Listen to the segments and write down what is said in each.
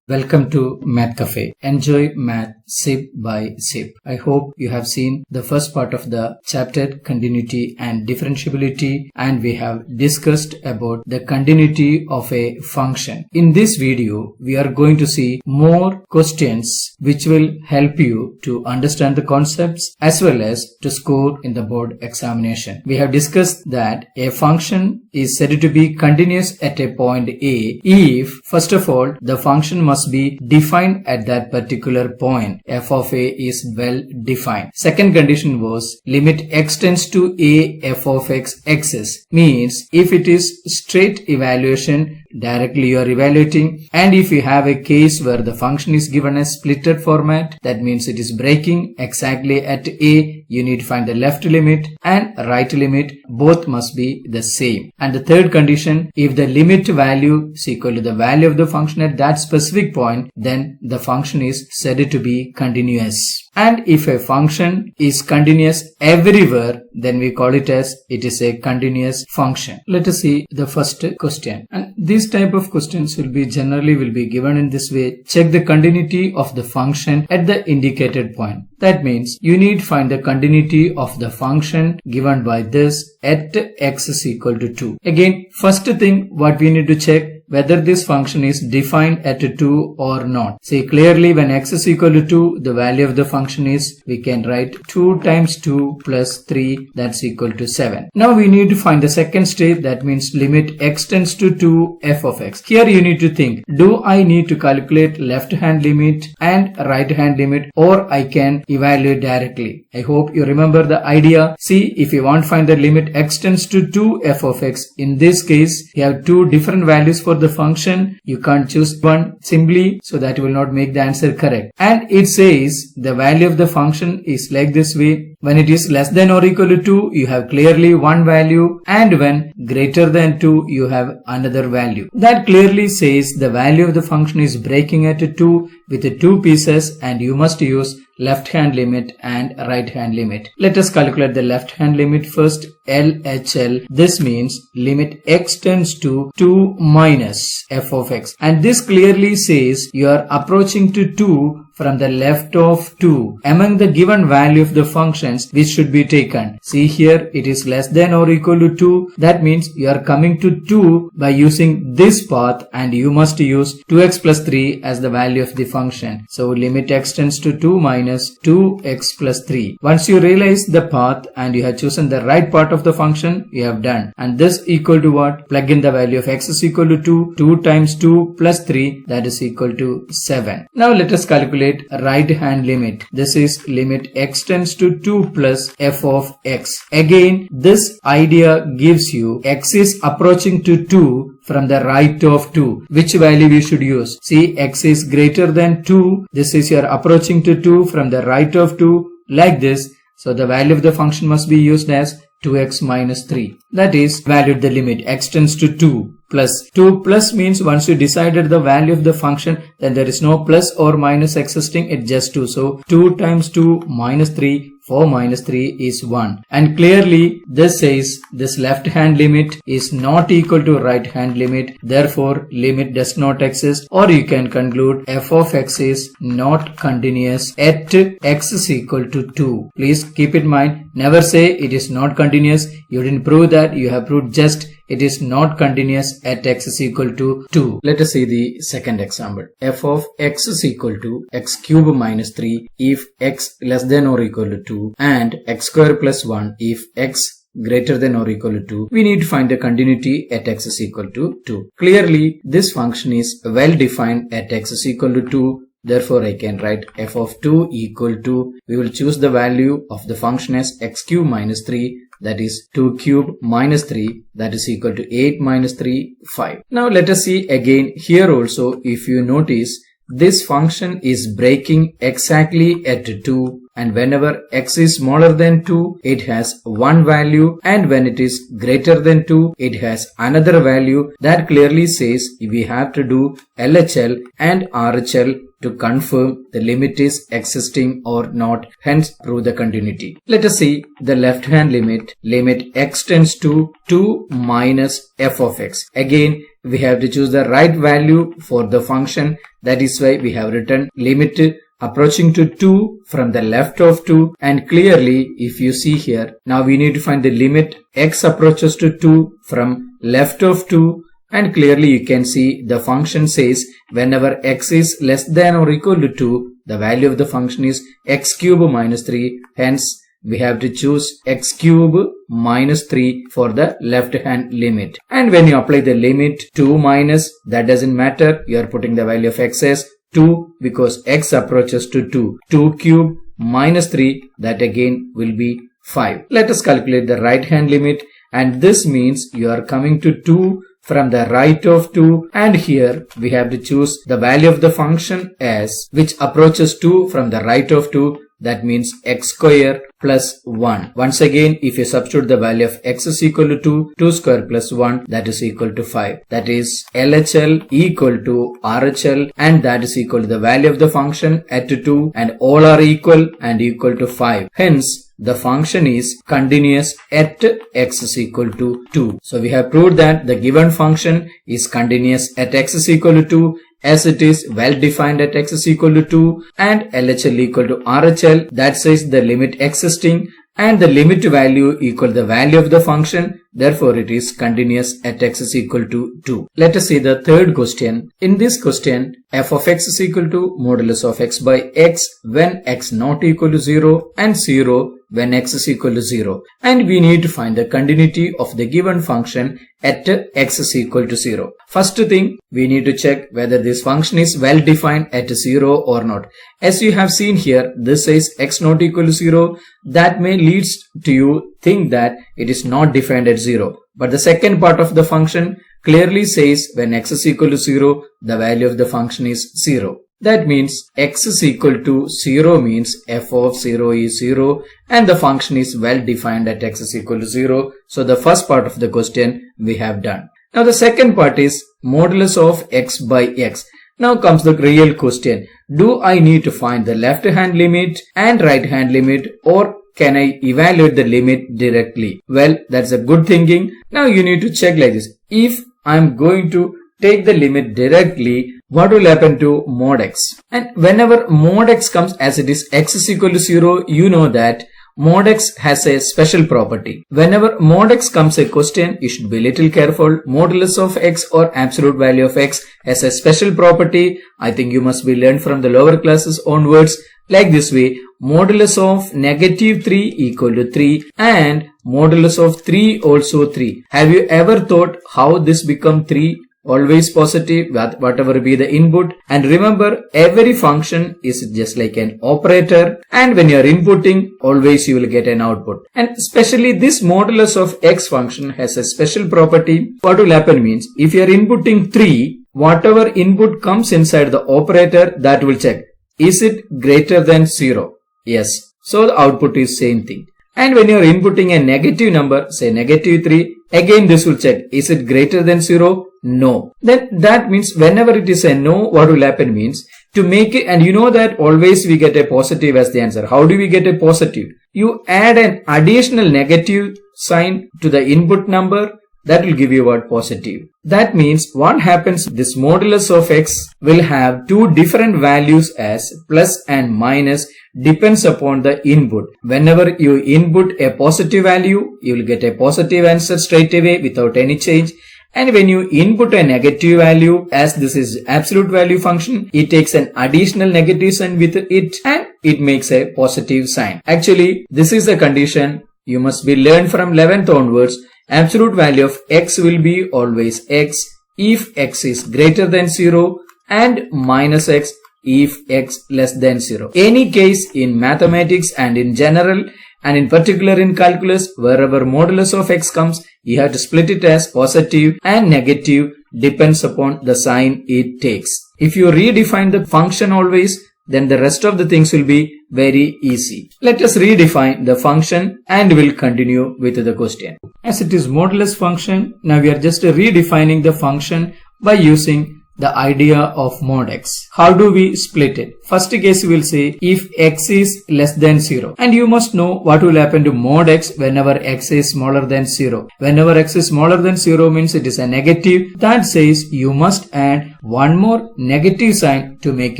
Welcome to Math Cafe. Enjoy math sip by sip. I hope you have seen the first part of the chapter continuity and differentiability, and we have discussed about the continuity of a function. In this video, we are going to see more questions which will help you to understand the concepts as well as to score in the board examination. We have discussed that a function is said to be continuous at a point A if, first of all, the function must be defined at that particular point. F of A is well defined. Second condition was limit x tends to A f of x exists. Means if it is straight evaluation, directly you are evaluating, and if you have a case where the function is given as splitted format, that means it is breaking exactly at A, you need to find the left limit and right limit, both must be the same. And the third condition, if the limit value is equal to the value of the function at that specific point, then the function is said to be continuous. And if a function is continuous everywhere, then we call it as it is a continuous function. Let us see the first question. And this type of questions will be given in this way. Check the continuity of the function at the indicated point. That means you need to find the continuity of the function given by this at x is equal to 2. Again, first thing what we need to check, whether this function is defined at 2 or not. See clearly when x is equal to 2, the value of the function is, we can write 2 times 2 plus 3, that's equal to 7. Now we need to find the second state, that means limit x tends to 2 f of x. Here you need to think, do I need to calculate left hand limit and right hand limit, or I can evaluate directly? I hope you remember the idea. See, if you want to find the limit x tends to 2 f of x, in this case you have two different values for the function. You can't choose one simply, so that will not make the answer correct. And it says the value of the function is like this way. When it is less than or equal to 2, you have clearly one value, and when greater than 2, you have another value. That clearly says the value of the function is breaking at 2 with 2 pieces, and you must use left hand limit and right hand limit. Let us calculate the left hand limit first. LHL, this means limit x tends to 2 minus f of x, and this clearly says you are approaching to 2 from the left of 2 among the given value of the functions which should be taken. See here, it is less than or equal to 2. That means you are coming to 2 by using this path, and you must use 2x plus 3 as the value of the function. So limit x tends to 2 minus 2x plus 3. Once you realize the path and you have chosen the right part of the function, you have done. And this equal to what? Plug in the value of x is equal to 2. 2 times 2 plus 3, that is equal to 7. Now let us calculate right hand limit. This is limit x tends to 2 plus f of x. Again, this idea gives you x is approaching to 2 from the right of 2. Which value we should use? See, x is greater than 2. This is your approaching to 2 from the right of 2, like this. So the value of the function must be used as 2x minus 3. That is, valued the limit x tends to 2 plus. 2 plus means once you decided the value of the function, then there is no plus or minus existing, it's just 2. So 2 times 2 minus 3, 4 minus 3 is 1. And clearly this says this left hand limit is not equal to right hand limit. Therefore limit does not exist, or you can conclude f of x is not continuous at x is equal to 2. Please keep in mind, never say it is not continuous. You didn't prove that, you have proved just it is not continuous at x is equal to 2. Let us see the second example. F of x is equal to x cube minus 3 if x less than or equal to 2, and x square plus 1 if x greater than or equal to 2. We need to find the continuity at x is equal to 2. Clearly, this function is well defined at x is equal to 2. Therefore, I can write f of 2 equal to, we will choose the value of the function as x cube minus 3, that is 2 cube minus 3, that is equal to 8 minus 3, 5. Now let us see again here also, if you notice, this function is breaking exactly at 2, and whenever x is smaller than 2, it has one value, and when it is greater than 2, it has another value. That clearly says we have to do LHL and RHL to confirm the limit is existing or not, hence prove the continuity. Let us see the left hand limit. Limit x tends to 2 minus f of x. Again, we have to choose the right value for the function. That is why we have written limit approaching to 2 from the left of 2, and clearly if you see here, now we need to find the limit x approaches to 2 from left of 2, and clearly you can see the function says whenever x is less than or equal to 2, the value of the function is x cube minus 3. Hence we have to choose x cube minus 3 for the left hand limit. And when you apply the limit 2 minus, that doesn't matter, you are putting the value of x as 2 because x approaches to 2. 2 cube minus 3, that again will be 5. Let us calculate the right hand limit, and this means you are coming to 2 from the right of 2, and here we have to choose the value of the function as which approaches 2 from the right of 2. That means x square plus 1. Once again, if you substitute the value of x is equal to 2, 2 square plus 1, that is equal to 5. That is LHL equal to RHL, and that is equal to the value of the function at 2, and all are equal and equal to 5. Hence, the function is continuous at x is equal to 2. So we have proved that the given function is continuous at x is equal to 2, as it is well defined at x is equal to 2, and LHL equal to RHL, that says the limit existing and the limit value equal to the value of the function. Therefore, it is continuous at x is equal to 2. Let us see the third question. In this question, f of x is equal to modulus of x by x when x not equal to 0 and 0 when x is equal to 0. And we need to find the continuity of the given function at x is equal to 0. First thing, we need to check whether this function is well defined at 0 or not. As you have seen here, this says x not equal to 0. That may leads to you think that it is not defined at 0. But the second part of the function clearly says when x is equal to 0, the value of the function is 0. That means x is equal to 0 means f of 0 is 0, and the function is well defined at x is equal to 0. So the first part of the question we have done. Now the second part is modulus of x by x. Now comes the real question. Do I need to find the left hand limit and right hand limit, or can I evaluate the limit directly? Well, that's a good thinking. Now you need to check like this. If I'm going to take the limit directly, what will happen to mod x? And whenever mod x comes as it is x is equal to 0, you know that mod x has a special property. Whenever mod x comes a question, you should be little careful. Modulus of x or absolute value of x has a special property. I think you must be learned from the lower classes onwards. Like this way, modulus of negative 3 equal to 3 and modulus of 3 also 3. Have you ever thought how this become 3? Always positive, whatever be the input. And remember, every function is just like an operator, and when you are inputting, always you will get an output. And especially this modulus of x function has a special property. What will happen means, if you are inputting 3, whatever input comes inside the operator, that will check. Is it greater than 0? Yes. So the output is same thing. And when you are inputting a negative number, say negative 3, again this will check. Is it greater than 0? No. Then that means whenever it is a no, what will happen means to make it, and you know that always we get a positive as the answer. How do we get a positive? You add an additional negative sign to the input number. That will give you what? Positive. That means what happens, this modulus of x will have two different values as plus and minus, depends upon the input. Whenever you input a positive value, you will get a positive answer straight away without any change. And when you input a negative value, as this is absolute value function, it takes an additional negative sign with it and it makes a positive sign. Actually, this is the condition you must be learned from 11th onwards. Absolute value of x will be always x if x is greater than 0 and minus x if x less than 0. Any case in mathematics and in general and in particular in calculus, wherever modulus of x comes, you have to split it as positive and negative, depends upon the sign it takes. If you redefine the function always, then the rest of the things will be very easy. Let us redefine the function and we'll continue with the question. As it is modulus function, now we are just redefining the function by using the idea of mod x. How do we split it? First case we will say if x is less than 0. And you must know what will happen to mod x whenever x is smaller than 0. Whenever x is smaller than 0 means it is a negative. That says you must add one more negative sign to make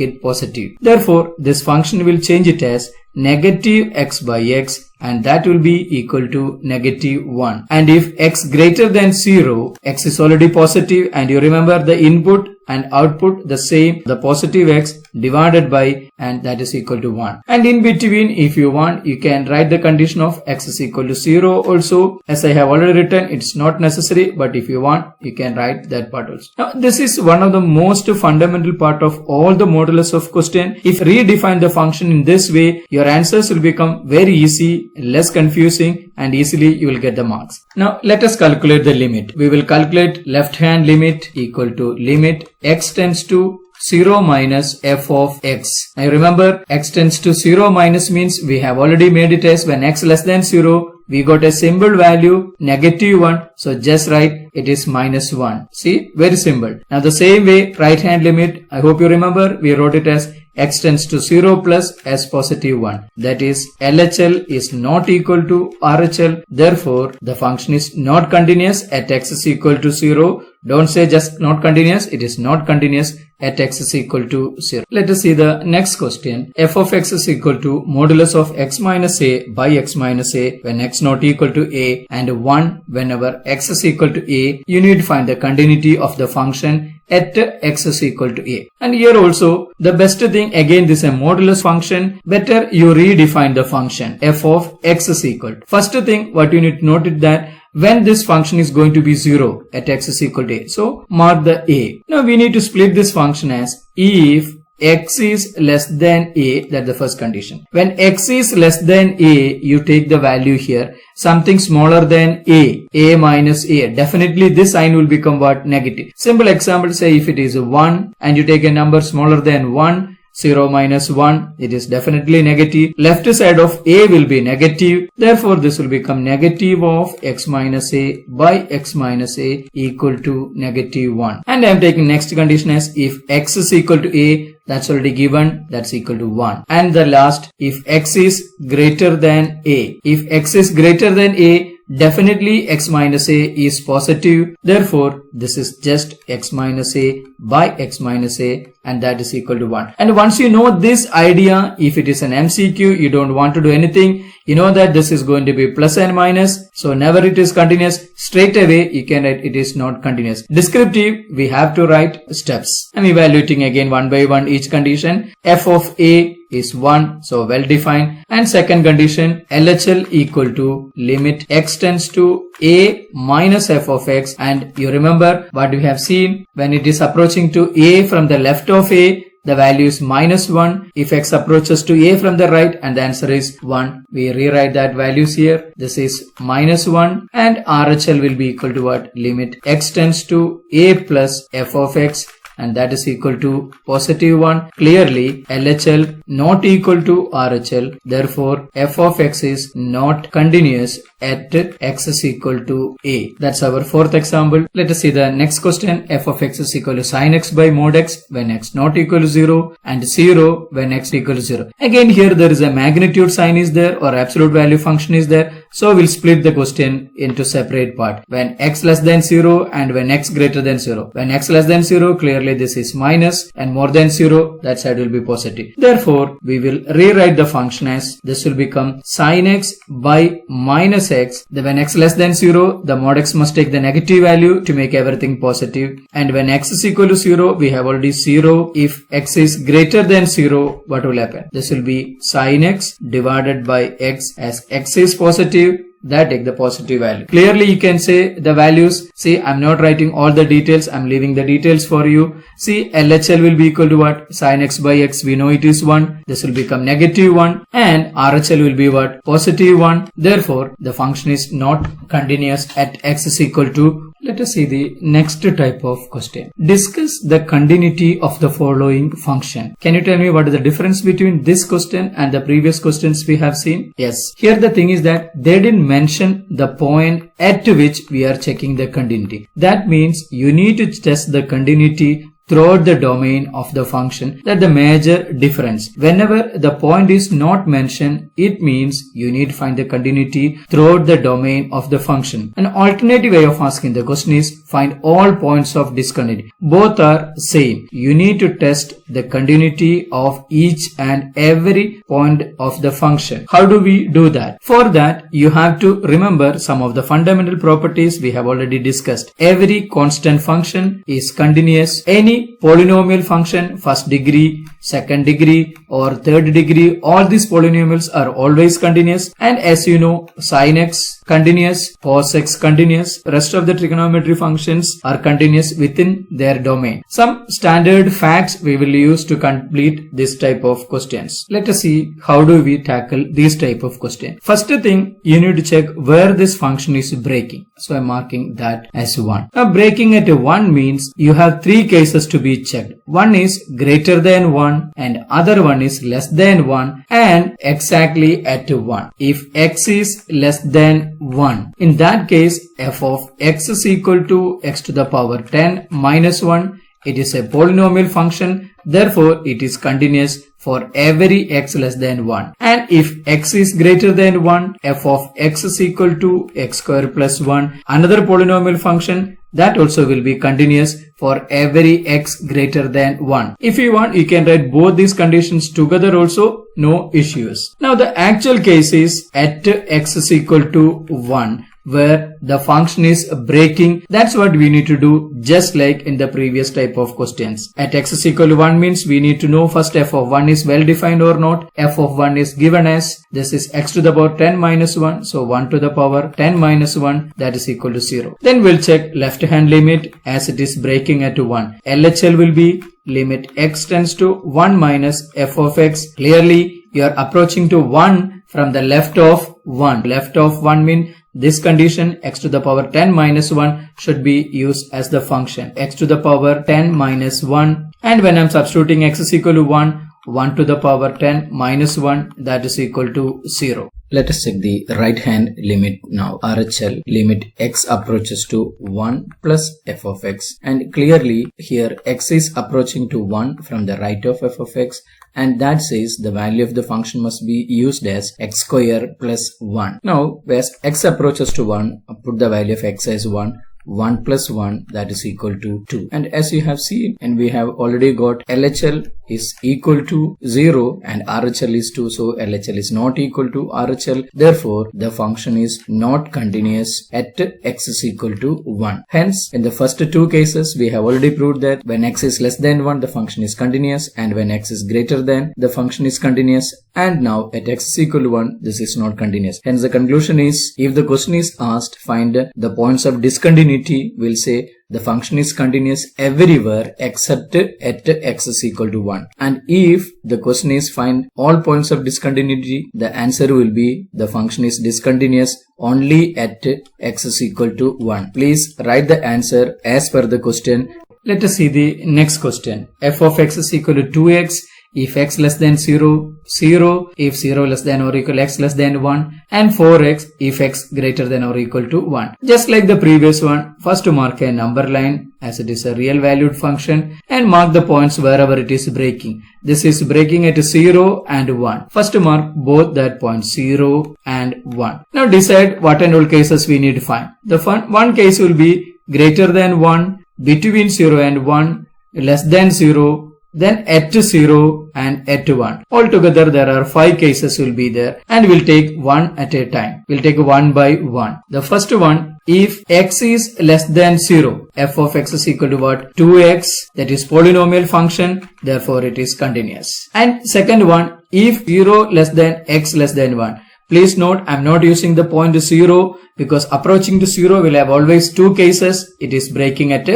it positive. Therefore, this function will change it as negative x by x, and that will be equal to negative 1. And if x greater than 0, x is already positive, and you remember the input and output the same, the positive x divided by, and that is equal to 1. And in between, if you want, you can write the condition of x is equal to 0 also. As I have already written, it's not necessary, but if you want, you can write that part also. Now, this is one of the most fundamental part of all the modulus of question. If redefine the function in this way, your answers will become very easy, less confusing, and easily you will get the marks. Now, let us calculate the limit. We will calculate left hand limit equal to limit x tends to 0 minus f of x. Now remember, x tends to 0 minus means we have already made it as when x less than 0, we got a symbol value negative 1. So just write it is minus 1. See, very simple. Now the same way, right hand limit, I hope you remember, we wrote it as x tends to 0 plus s positive 1. That is, LHL is not equal to RHL. Therefore, the function is not continuous at x is equal to 0. Don't say just not continuous. It is not continuous at x is equal to 0. Let us see the next question. F of x is equal to modulus of x minus a by x minus a when x not equal to a, and 1 whenever x is equal to a. You need to find the continuity of the function at x is equal to a. And here also, the best thing, again this is a modulus function, better you redefine the function f of x is equal to. First thing what you need to note is that when this function is going to be 0 at x is equal to a. So mark the a. Now we need to split this function as if x is less than a, that's the first condition. When x is less than a, you take the value here, something smaller than a minus a. Definitely this sign will become what? Negative. Simple example, say if it is 1 and you take a number smaller than 1, 0 minus 1, it is definitely negative. Left side of a will be negative. Therefore, this will become negative of x minus a by x minus a equal to negative 1. And I am taking next condition as if x is equal to a, that's already given, that's equal to 1. And the last, if x is greater than a. If x is greater than a, definitely x minus a is positive. Therefore, this is just x minus a by x minus a, and that is equal to 1. And once you know this idea, if it is an MCQ, you don't want to do anything, you know that this is going to be plus and minus. So never it is continuous. Straight away you can write it is not continuous. Descriptive, we have to write steps. I'm evaluating again one by one each condition. F of a is 1, so well defined. And second condition, LHL equal to limit x tends to a minus f of x. And you remember what we have seen, when it is approaching to a from the left of a, the value is minus 1. If x approaches to a from the right, and the answer is 1, we rewrite that values here. This is minus 1, and RHL will be equal to what? Limit x tends to a plus f of x, and that is equal to positive 1. Clearly, LHL not equal to RHL. Therefore, f of x is not continuous at x is equal to a. That's our fourth example. Let us see the next question. F of x is equal to sin x by mod x when x not equal to 0, and 0 when x equal to 0. Again, here there is a magnitude sign is there, or absolute value function is there. So we'll split the question into separate part. When x less than 0 and when x greater than 0. When x less than 0, clearly this is minus, and more than 0, that side will be positive. Therefore, we will rewrite the function as this will become sin x by minus x. When x less than 0, the mod x must take the negative value to make everything positive. And when x is equal to 0, we have already 0. If x is greater than 0, what will happen? This will be sin x divided by x, as x is positive, that take the positive value. Clearly you can say the values. See, I'm not writing all the details, I'm leaving the details for you. See, LHL will be equal to what? Sin x by x, we know it is 1. This will become negative 1, and RHL will be what? Positive 1. Therefore, the function is not continuous at x is equal to. Let us see the next type of question. Discuss the continuity of the following function. Can you tell me what is the difference between this question and the previous questions we have seen? Yes. Here the thing is that they didn't mention the point at which we are checking the continuity. That means you need to test the continuity throughout the domain of the function. That the major difference. Whenever the point is not mentioned, it means you need to find the continuity throughout the domain of the function. An alternative way of asking the question is find all points of discontinuity. Both are same. You need to test the continuity of each and every point of the function. How do we do that? For that, you have to remember some of the fundamental properties we have already discussed. Every constant function is continuous. Any polynomial function, first degree, second degree or third degree, all these polynomials are always continuous. And as you know, sin x continuous, cos x continuous, rest of the trigonometry functions are continuous within their domain. Some standard facts we will use to complete this type of questions. Let us see how do we tackle this type of question. First thing, you need to check where this function is breaking. So I'm marking that as 1. Now breaking at 1 means you have 3 cases to be checked. One is greater than 1 and other one is less than 1 and exactly at 1. If x is less than 1, in that case f of x is equal to x to the power 10 minus 1. It is a polynomial function, therefore it is continuous for every x less than 1. And if x is greater than 1, f of x is equal to x square plus 1, another polynomial function, that also will be continuous for every x greater than 1. If you want, you can write both these conditions together also, no issues. Now the actual case is at x is equal to 1, where the function is breaking. That's what we need to do, just like in the previous type of questions. At x is equal to 1 means we need to know first f of 1 is well defined or not. F of 1 is given as this is x to the power 10 minus 1. So 1 to the power 10 minus 1, that is equal to 0. Then we'll check left hand limit as it is breaking at 1. LHL will be limit x tends to 1 minus f of x. Clearly you are approaching to 1 from the left of 1. Left of 1 means this condition x to the power 10 minus 1 should be used as the function x to the power 10 minus 1, and when I'm substituting x is equal to 1, 1 to the power 10 minus 1, that is equal to 0. Let us check the right hand limit now. RHL limit x approaches to 1 plus f of x, and clearly here x is approaching to 1 from the right of f of x, and that says the value of the function must be used as x square plus 1. Now as x approaches to 1, put the value of x as 1. 1 plus 1, that is equal to 2. And as you have seen, and we have already got LHL is equal to 0 and RHL is 2. So LHL is not equal to RHL. Therefore, the function is not continuous at x is equal to 1. Hence, in the first two cases, we have already proved that when x is less than 1, the function is continuous, and when x is greater than, the function is continuous. And now at x is equal to 1, this is not continuous. Hence, the conclusion is, if the question is asked, find the points of discontinuity, we'll say the function is continuous everywhere except at x is equal to 1. And if the question is find all points of discontinuity, the answer will be the function is discontinuous only at x is equal to 1. Please write the answer as per the question. Let us see the next question. F of x is equal to 2x. If x less than 0, 0, if 0 less than or equal x less than 1, and 4x if x greater than or equal to 1. Just like the previous one, first to mark a number line as it is a real valued function and mark the points wherever it is breaking. This is breaking at 0 and 1. First to mark both that points 0 and 1. Now decide what and all cases we need to find. The one case will be greater than 1, between 0 and 1, less than 0, then at 0 and at 1. Altogether there are 5 cases will be there, and we'll take one at a time. We'll take one by one. The first one, if x is less than 0, f of x is equal to what? 2x, that is polynomial function, therefore it is continuous. And second one, if 0 less than x less than 1. Please note, I am not using the point 0 because approaching to 0 will have always 2 cases. It is breaking at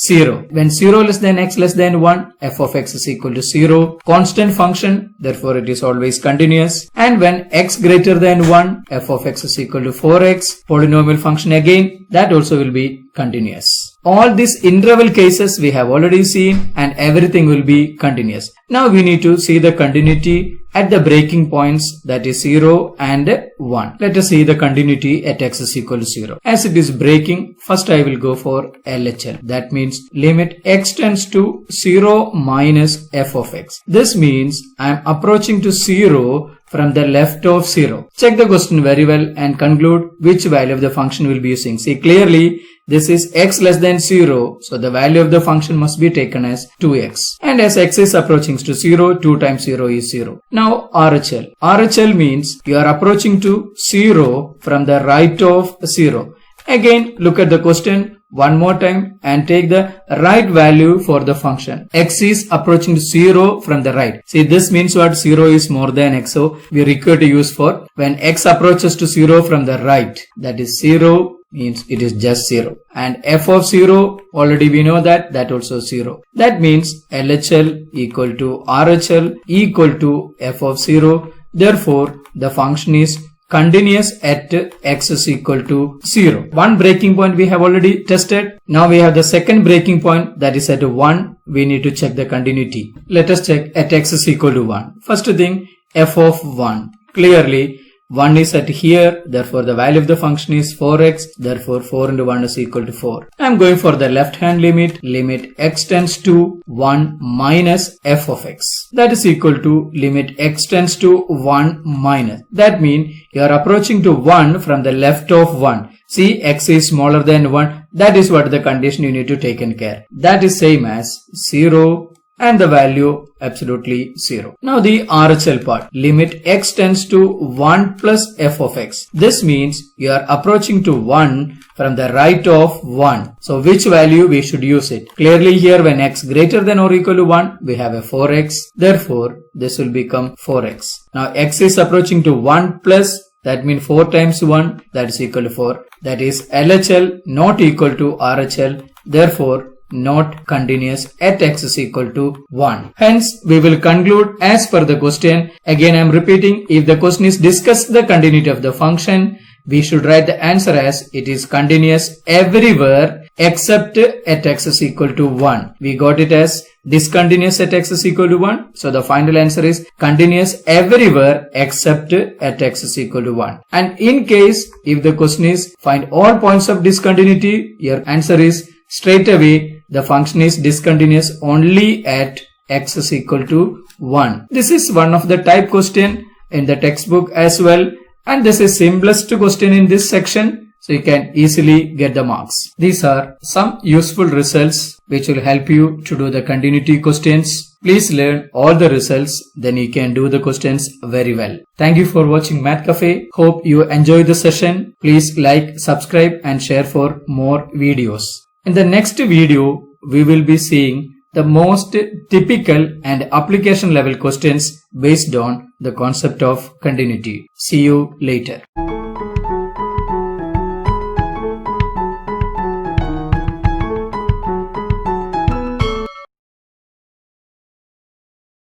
0. When 0 less than x less than 1, f of x is equal to 0. Constant function, therefore it is always continuous. And when x greater than 1, f of x is equal to 4x. Polynomial function again, that also will be continuous. All these interval cases we have already seen, and everything will be continuous. Now we need to see the continuity at the breaking points, that is 0 and 1. Let us see the continuity at x is equal to 0. As it is breaking, first I will go for LHL. That means means limit x tends to 0 minus f of x. This means I am approaching to 0 from the left of 0. Check the question very well and conclude which value of the function will be using. See clearly this is x less than 0, so the value of the function must be taken as 2x. And as x is approaching to 0, 2 times 0 is 0. Now RHL. RHL means you are approaching to 0 from the right of 0. Again look at the question one more time and take the right value for the function. X is approaching to 0 from the right. See this means what? 0 is more than x, so we require to use for when x approaches to 0 from the right. That is 0 means it is just 0. And f of 0 already we know that also 0. That means LHL equal to RHL equal to f of 0. Therefore the function is continuous at x is equal to 0. One breaking point we have already tested. Now we have the second breaking point, that is at 1. We need to check the continuity. Let us check at x is equal to 1. First thing, f of 1. Clearly 1 is at here, therefore the value of the function is 4x, therefore 4 into 1 is equal to 4. I am going for the left hand limit, limit x tends to 1 minus f of x. That is equal to limit x tends to 1 minus. That means you are approaching to 1 from the left of 1. See, x is smaller than 1. That is what the condition you need to take in care. That is same as 0 and the value absolutely 0. Now the RHL part, limit x tends to 1 plus f of x. This means you are approaching to 1 from the right of 1. So which value we should use it? Clearly here when x greater than or equal to 1, we have a 4x. Therefore this will become 4x. Now x is approaching to 1 plus, that means 4 times 1, that is equal to 4. That is LHL not equal to RHL. Therefore not continuous at x is equal to 1. Hence, we will conclude as per the question. Again, I am repeating, if the question is discuss the continuity of the function, we should write the answer as it is continuous everywhere except at x is equal to 1. We got it as discontinuous at x is equal to 1. So the final answer is continuous everywhere except at x is equal to 1. And in case if the question is find all points of discontinuity, your answer is straight away the function is discontinuous only at x is equal to 1. This is one of the type question in the textbook as well, and this is simplest question in this section, so you can easily get the marks. These are some useful results which will help you to do the continuity questions. Please learn all the results, then you can do the questions very well. Thank you for watching Math Cafe. Hope you enjoy the session. Please like, subscribe and share for more videos. In the next video, we will be seeing the most typical and application level questions based on the concept of continuity. See you later.